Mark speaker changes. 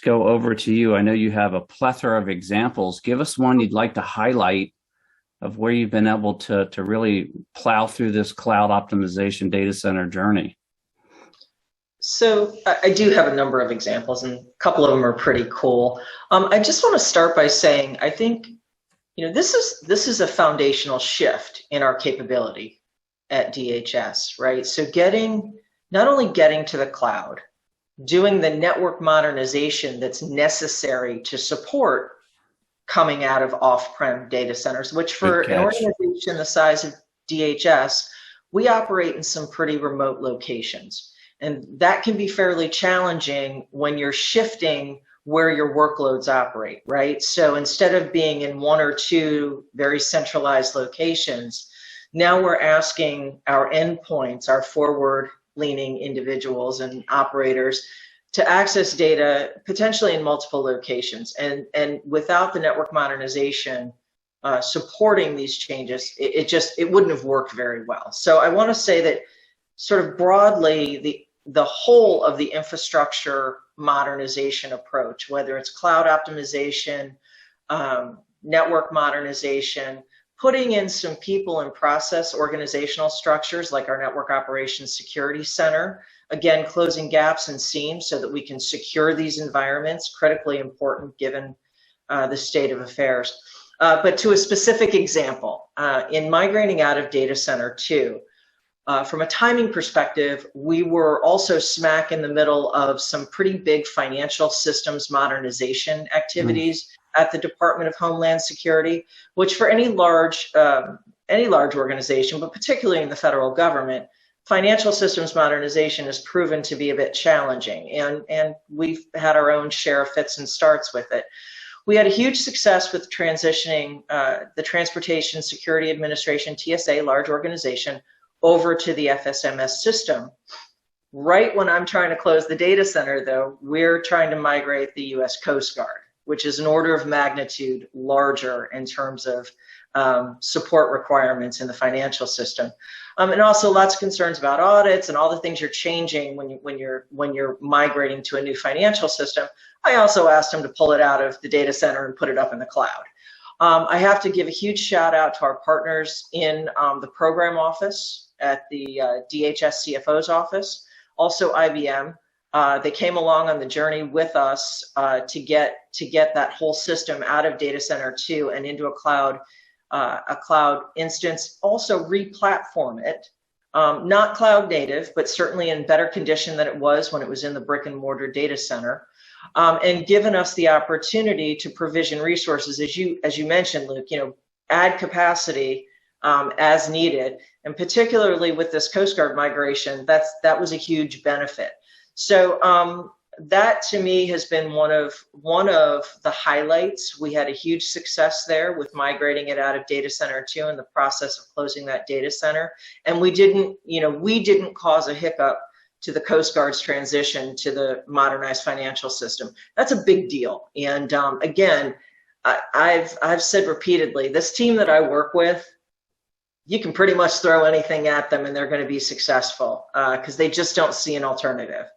Speaker 1: go over to you. I know you have a plethora of examples. Give us one you'd like to highlight of where you've been able to really plow through this cloud optimization data center journey.
Speaker 2: So I do have a number of examples, and a couple of them are pretty cool. I just want to start by saying I think this is a foundational shift in our capability at DHS, right? So not only getting to the cloud, doing the network modernization that's necessary to support coming out of off-prem data centers, which for an organization the size of DHS, we operate in some pretty remote locations. And that can be fairly challenging when you're shifting where your workloads operate, right? So instead of being in one or two very centralized locations, now we're asking our endpoints, our forward-leaning individuals and operators, to access data potentially in multiple locations. And without the network modernization supporting these changes, it wouldn't have worked very well. So I want to say that sort of broadly, the whole of the infrastructure modernization approach, whether it's cloud optimization, network modernization, putting in some people and process organizational structures like our Network Operations Security Center, again, closing gaps and seams so that we can secure these environments, critically important given the state of affairs. But to a specific example, in migrating out of Data Center 2, from a timing perspective, we were also smack in the middle of some pretty big financial systems modernization activities at the Department of Homeland Security, which for any large organization, but particularly in the federal government, financial systems modernization has proven to be a bit challenging, and we've had our own share of fits and starts with it. We had a huge success with transitioning the Transportation Security Administration, TSA, large organization, over to the FSMS system. Right when I'm trying to close the data center, though, we're trying to migrate the U.S. Coast Guard, which is an order of magnitude larger in terms of support requirements in the financial system. And also lots of concerns about audits and all the things you're changing when you're migrating to a new financial system. I also asked them to pull it out of the data center and put it up in the cloud. I have to give a huge shout out to our partners in the program office at the DHS CFO's office, also IBM. They came along on the journey with us to get that whole system out of Data Center 2 and into a cloud instance. Also re-platform it, not cloud native, but certainly in better condition than it was when it was in the brick and mortar data center, and given us the opportunity to provision resources, as you mentioned, Luke. Add capacity as needed, and particularly with this Coast Guard migration, that was a huge benefit. So that to me has been one of the highlights. We had a huge success there with migrating it out of Data Center 2 in the process of closing that data center, and we didn't cause a hiccup to the Coast Guard's transition to the modernized financial system. That's a big deal. And again, I've said repeatedly, this team that I work with, you can pretty much throw anything at them and they're going to be successful because they just don't see an alternative.